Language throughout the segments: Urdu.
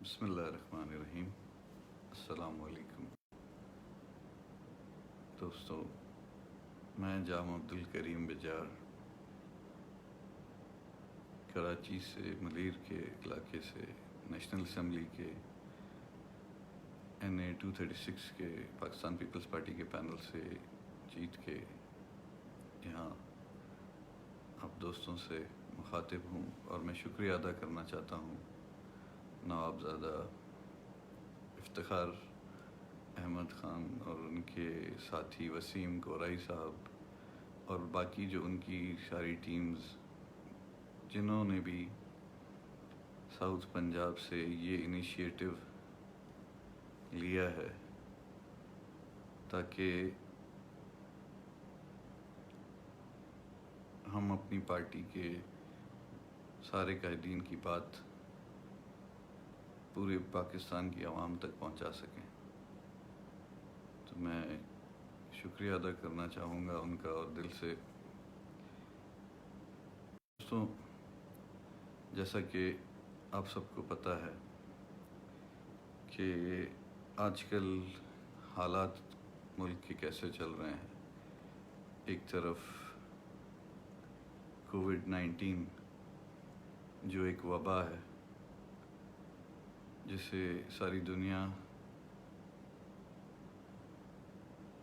بسم اللہ الرحمن الرحیم۔ السلام علیکم دوستو، میں جامع عبدالکریم بجار کراچی سے، ملیر کے علاقے سے، نیشنل اسمبلی کے NA 236 کے پاکستان پیپلز پارٹی کے پینل سے جیت کے یہاں آپ دوستوں سے مخاطب ہوں، اور میں شکریہ ادا کرنا چاہتا ہوں نوابزادہ افتخار احمد خان اور ان کے ساتھی وسیم گورائی صاحب اور باقی جو ان کی ساری ٹیمز، جنہوں نے بھی ساؤتھ پنجاب سے یہ انیشیٹو لیا ہے تاکہ ہم اپنی پارٹی کے سارے قائدین کی بات پورے پاکستان کی عوام تک پہنچا سکیں۔ تو میں شکریہ ادا کرنا چاہوں گا ان کا، اور دل سے۔ دوستوں، جیسا کہ آپ سب کو پتہ ہے کہ آج کل حالات ملک کے کیسے چل رہے ہیں۔ ایک طرف کووڈ-19 جو ایک وبا ہے جسے ساری دنیا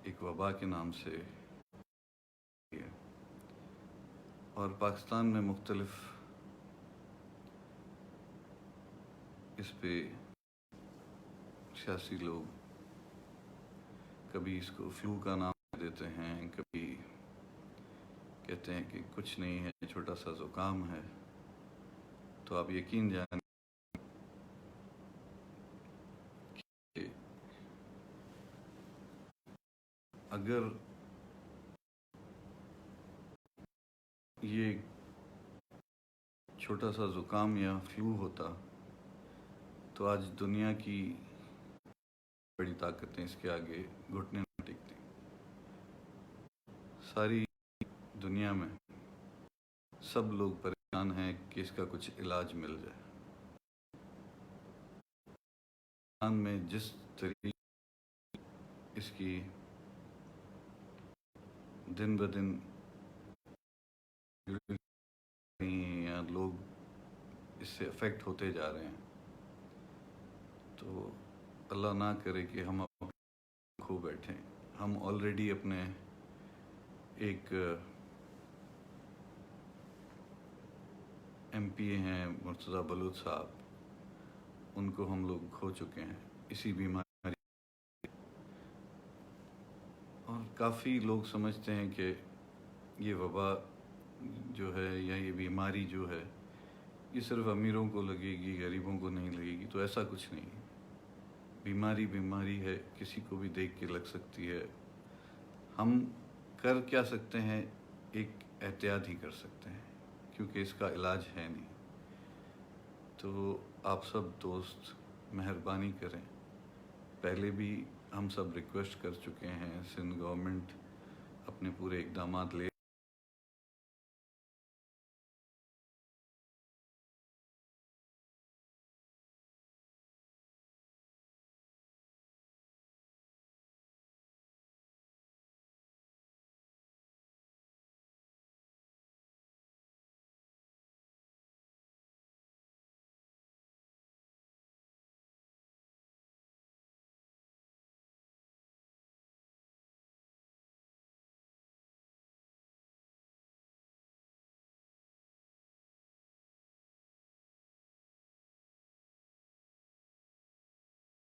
ایک وبا کے نام سے ہے، اور پاکستان میں مختلف اس پہ سیاسی لوگ کبھی اس کو فلو کا نام دیتے ہیں، کبھی کہتے ہیں کہ کچھ نہیں ہے، چھوٹا سا زکام ہے۔ تو آپ یقین جانیں کہ اگر یہ چھوٹا سا زکام یا فلو ہوتا تو آج دنیا کی بڑی طاقتیں اس کے آگے گھٹنے نہ ٹکتی۔ ساری دنیا میں سب لوگ پریشان ہیں کہ اس کا کچھ علاج مل جائے۔ پاکستان میں جس طریقے اس کی دن بدن یا لوگ اس سے افیکٹ ہوتے جا رہے ہیں، تو اللہ نہ کرے کہ ہم کھو بیٹھیں۔ ہم آلریڈی اپنے ایک MP ہیں مرتضیٰ بلوچ صاحب، ان کو ہم لوگ کھو چکے ہیں اسی بیماری، اور کافی لوگ سمجھتے ہیں کہ یہ وبا جو ہے یا یہ بیماری جو ہے یہ صرف امیروں کو لگے گی، غریبوں کو نہیں لگے گی۔ تو ایسا کچھ نہیں۔ بیماری ہے، کسی کو بھی دیکھ کے لگ سکتی ہے۔ ہم کر کیا سکتے ہیں؟ ایک احتیاط ہی کر سکتے ہیں، کیونکہ اس کا علاج ہے نہیں۔ تو آپ سب دوست مہربانی کریں، پہلے بھی ہم سب ریکویسٹ کر چکے ہیں، سندھ گورنمنٹ اپنے پورے اقدامات لے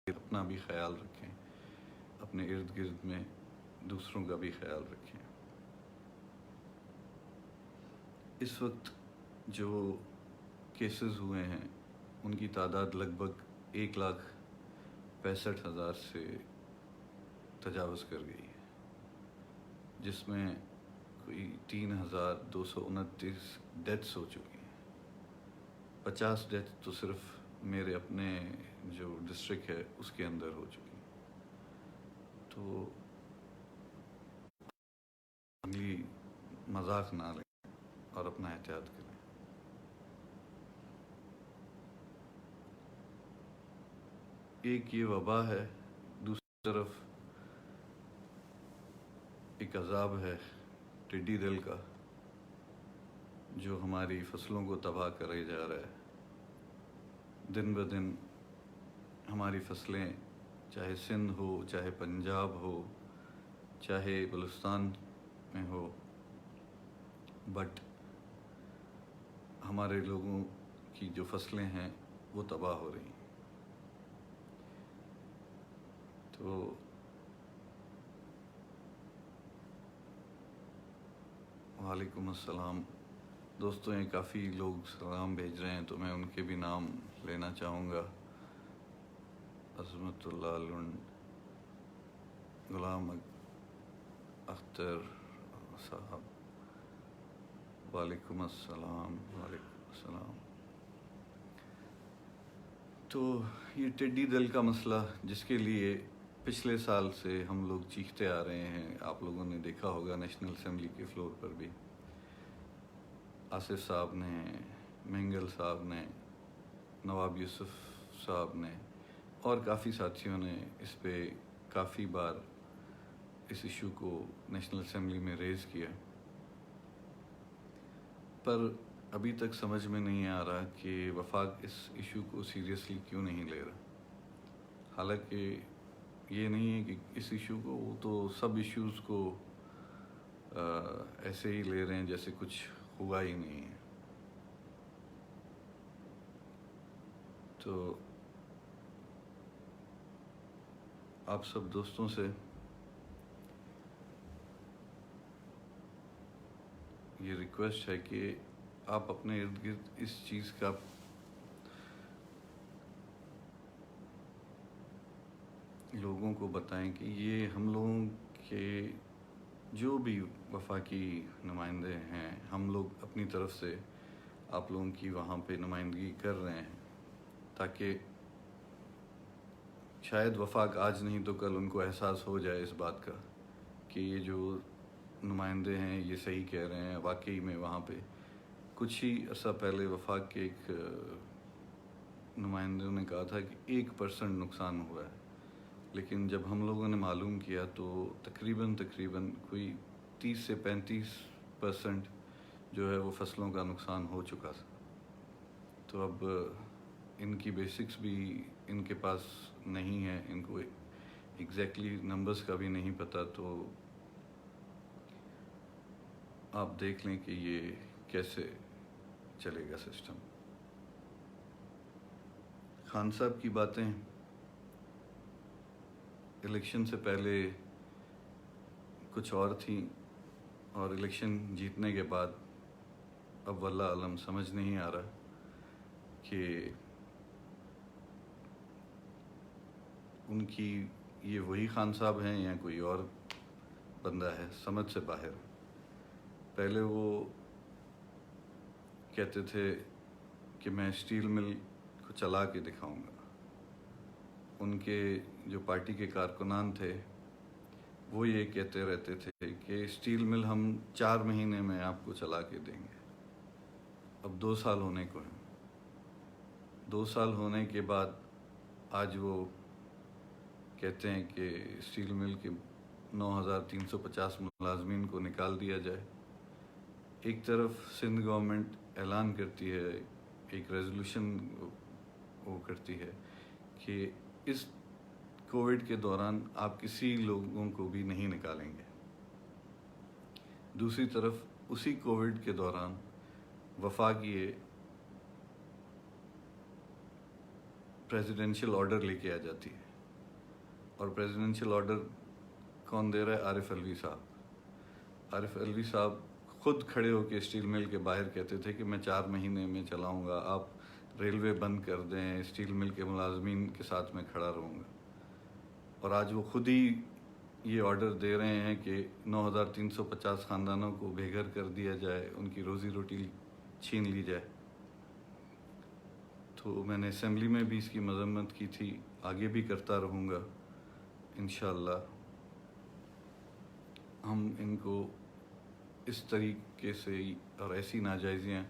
اپنا بھی خیال رکھیں، اپنے ارد گرد میں دوسروں کا بھی خیال رکھیں۔ اس وقت جو کیسز ہوئے ہیں ان کی تعداد لگ بھگ 1,65,000 سے تجاوز کر گئی ہے، جس میں کوئی 3,229 ڈیتھس ہو چکی ہیں۔ 50 ڈیتھ تو صرف میرے اپنے جو ڈسٹرکٹ ہے اس کے اندر ہو چکی ہیں۔ تو اگلی مذاق نہ لیں اور اپنا احتیاط کریں۔ ایک یہ وبا ہے، دوسری طرف ایک عذاب ہے ٹڈی دل کا، جو ہماری فصلوں کو تباہ کرے جا رہا ہے۔ دن بدن ہماری فصلیں، چاہے سندھ ہو، چاہے پنجاب ہو، چاہے بلوچستان میں ہو، بٹ ہمارے لوگوں کی جو فصلیں ہیں وہ تباہ ہو رہی ہیں۔ تو وعلیکم السلام دوستوں، یہ کافی لوگ سلام بھیج رہے ہیں تو میں ان کے بھی نام لینا چاہوں گا۔ عظمت اللہ لنڈ، غلام اختر صاحب، وعلیکم السلام، وعلیکم السلام۔ تو یہ ٹڈی دل کا مسئلہ جس کے لیے پچھلے سال سے ہم لوگ چیختے آ رہے ہیں، آپ لوگوں نے دیکھا ہوگا نیشنل اسمبلی کے فلور پر بھی آصف صاحب نے، مینگل صاحب نے، نواب یوسف صاحب نے اور کافی ساتھیوں نے اس پہ کافی بار اس ایشو کو نیشنل اسمبلی میں ریز کیا، پر ابھی تک سمجھ میں نہیں آ رہا کہ وفاق اس ایشو کو سیریسلی کیوں نہیں لے رہا۔ حالانکہ یہ نہیں ہے کہ اس ایشو کو، وہ تو سب ایشوز کو ایسے ہی لے رہے ہیں جیسے کچھ ہوا ہی نہیں ہے۔ تو آپ سب دوستوں سے یہ ریکویسٹ ہے کہ آپ اپنے ارد گرد اس چیز کا لوگوں کو بتائیں کہ یہ ہم لوگوں کے جو بھی وفاقی نمائندے ہیں، ہم لوگ اپنی طرف سے آپ لوگوں کی وہاں پہ نمائندگی کر رہے ہیں، تاکہ شاید وفاق آج نہیں تو کل ان کو احساس ہو جائے اس بات کا کہ یہ جو نمائندے ہیں یہ صحیح کہہ رہے ہیں۔ واقعی میں وہاں پہ کچھ ہی عرصہ پہلے وفاق کے ایک نمائندوں نے کہا تھا کہ 1% نقصان ہوا ہے، لیکن جب ہم لوگوں نے معلوم کیا تو تقریباً کوئی 30 سے 35% جو ہے وہ فصلوں کا نقصان ہو چکا تھا۔ تو اب ان کی بیسکس بھی ان کے پاس نہیں ہے، ان کو ایگزیکٹلی نمبرز کا بھی نہیں پتہ، تو آپ دیکھ لیں کہ یہ کیسے چلے گا سسٹم۔ خان صاحب کی باتیں الیکشن سے پہلے کچھ اور تھیں، اور الیکشن جیتنے کے بعد اب واللہ علم سمجھ نہیں آ رہا کہ ان کی یہ وہی خان صاحب ہیں یا کوئی اور بندہ ہے، سمجھ سے باہر۔ پہلے وہ کہتے تھے کہ میں اسٹیل مل کو چلا کے دکھاؤں گا، ان کے جو پارٹی کے کارکنان تھے وہ یہ کہتے رہتے تھے کہ اسٹیل مل ہم 4 مہینے میں آپ کو چلا کے دیں گے۔ اب 2 سال ہونے کو ہیں، 2 سال ہونے کے بعد آج وہ کہتے ہیں کہ اسٹیل مل کے 9350 ملازمین کو نکال دیا جائے۔ ایک طرف سندھ گورنمنٹ اعلان کرتی ہے، ایک ریزولوشن وہ کرتی ہے کہ اس کووڈ کے دوران آپ کسی لوگوں کو بھی نہیں نکالیں گے۔ دوسری طرف اسی کووڈ کے دوران وفاق یہ پریزیڈنشل آرڈر لے کے آ جاتی ہے، اور پریزیڈنشل آرڈر کون دے رہا ہے؟ عارف علوی صاحب۔ عارف علوی صاحب خود کھڑے ہو کے اسٹیل مل کے باہر کہتے تھے کہ میں 4 مہینے میں چلاؤں گا، آپ ریلوے بند کر دیں، اسٹیل مل کے ملازمین کے ساتھ میں کھڑا رہوں گا۔ اور آج وہ خود ہی یہ آرڈر دے رہے ہیں کہ 9350 خاندانوں کو بے گھر کر دیا جائے، ان کی روزی روٹی چھین لی جائے۔ تو میں نے اسمبلی میں بھی اس کی مذمت کی تھی، آگے بھی کرتا رہوں گا انشاءاللہ۔ ہم ان کو اس طریقے سے اور ایسی ناجائزیاں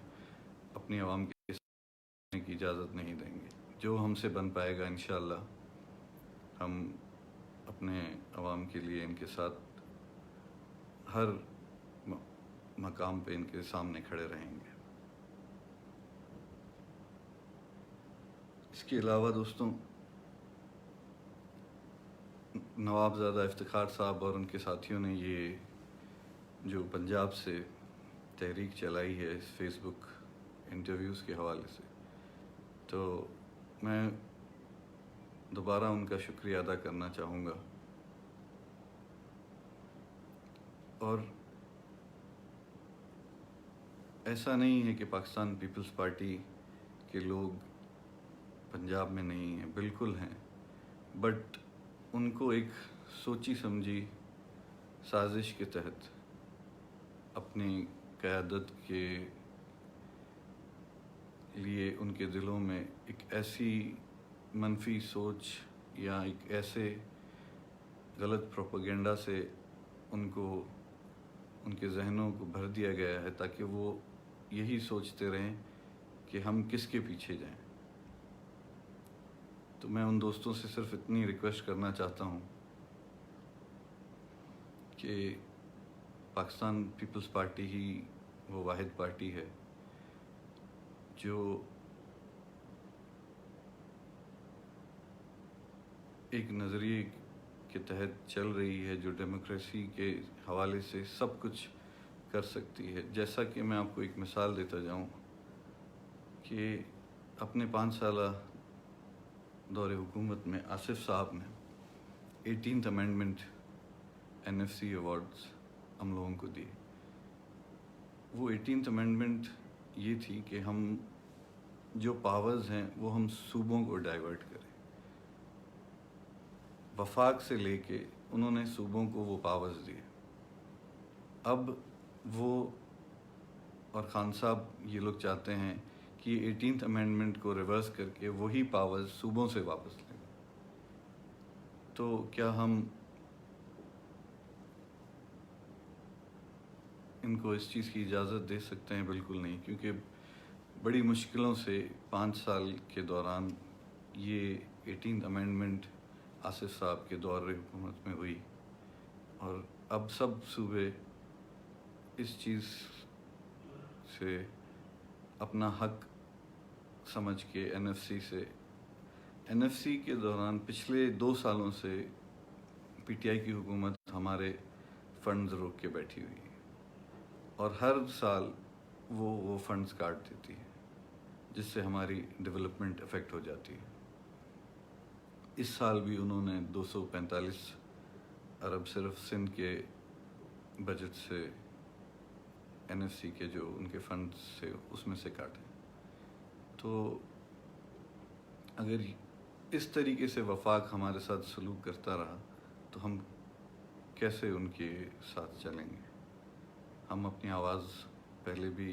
اپنی عوام کے سامنے کی اجازت نہیں دیں گے۔ جو ہم سے بن پائے گا انشاءاللہ ہم اپنے عوام کے لیے ان کے ساتھ ہر مقام پہ ان کے سامنے کھڑے رہیں گے۔ اس کے علاوہ دوستوں، نوابزادہ افتخار صاحب اور ان کے ساتھیوں نے یہ جو پنجاب سے تحریک چلائی ہے اس فیس بک انٹرویوز کے حوالے سے، تو میں دوبارہ ان کا شکریہ ادا کرنا چاہوں گا۔ اور ایسا نہیں ہے کہ پاکستان پیپلز پارٹی کے لوگ پنجاب میں نہیں ہیں، بالکل ہیں، بٹ ان کو ایک سوچی سمجھی سازش کے تحت اپنی قیادت کے لیے ان کے دلوں میں ایک ایسی منفی سوچ یا ایک ایسے غلط پروپیگنڈا سے ان کے ذہنوں کو بھر دیا گیا ہے تاکہ وہ یہی سوچتے رہیں کہ ہم کس کے پیچھے جائیں۔ تو میں ان دوستوں سے صرف اتنی ریکویسٹ کرنا چاہتا ہوں کہ پاکستان پیپلز پارٹی ہی وہ واحد پارٹی ہے جو ایک نظریے کے تحت چل رہی ہے، جو ڈیموکریسی کے حوالے سے سب کچھ کر سکتی ہے۔ جیسا کہ میں آپ کو ایک مثال دیتا جاؤں کہ اپنے 5 سالہ دور حکومت میں آصف صاحب نے 18th امینڈمنٹ NFC ایوارڈز ہم لوگوں کو دیے۔ وہ 18th امینڈمنٹ یہ تھی کہ ہم جو پاورز ہیں وہ ہم صوبوں کو ڈائیورٹ کریں۔ وفاق سے لے کے انہوں نے صوبوں کو وہ پاورز دیے۔ اب وہ اور خان صاحب یہ لوگ چاہتے ہیں کہ 18th امینڈمنٹ کو ریورس کر کے وہی پاورز صوبوں سے واپس لیں۔ تو کیا ہم ان کو اس چیز کی اجازت دے سکتے ہیں؟ بالکل نہیں، کیونکہ بڑی مشکلوں سے 5 سال کے دوران یہ 18th امینڈمنٹ آصف صاحب کے دور حکومت میں ہوئی، اور اب سب صوبے اس چیز سے اپنا حق سمجھ کے NFC کے دوران پچھلے 2 سالوں سے PTI کی حکومت ہمارے فنڈز روک کے بیٹھی ہوئی ہے، اور ہر سال وہ فنڈز کاٹ دیتی ہے، جس سے ہماری ڈیولپمنٹ افیکٹ ہو جاتی ہے۔ اس سال بھی انہوں نے 245 ارب صرف سندھ کے بجٹ سے NFC کے جو ان کے فنڈز سے اس میں سے کاٹے۔ تو اگر اس طریقے سے وفاق ہمارے ساتھ سلوک کرتا رہا تو ہم کیسے ان کے ساتھ چلیں گے؟ ہم اپنی آواز پہلے بھی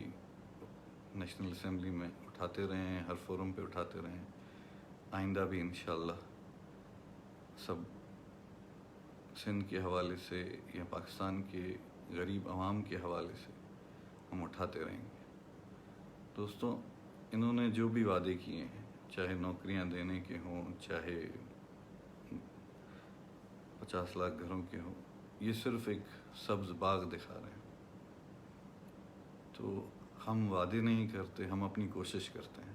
نیشنل اسمبلی میں اٹھاتے رہے ہیں، ہر فورم پہ اٹھاتے رہے ہیں، آئندہ بھی انشاءاللہ سب سندھ کے حوالے سے یا پاکستان کے غریب عوام کے حوالے سے ہم اٹھاتے رہیں گے۔ دوستوں، انہوں نے جو بھی وعدے کیے ہیں، چاہے نوکریاں دینے کے ہوں، چاہے 50 لاکھ گھروں کے ہوں، یہ صرف ایک سبز باغ دکھا رہے ہیں۔ تو ہم وعدے نہیں کرتے، ہم اپنی کوشش کرتے ہیں۔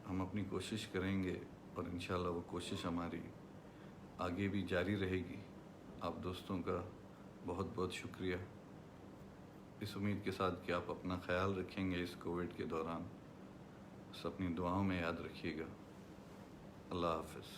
ہم اپنی کوشش کریں گے اور انشاءاللہ وہ کوشش ہماری آگے بھی جاری رہے گی۔ آپ دوستوں کا بہت بہت شکریہ، اس امید کے ساتھ کہ آپ اپنا خیال رکھیں گے اس کووڈ کے دوران۔ بس اپنی دعاؤں میں یاد رکھیے گا۔ اللہ حافظ۔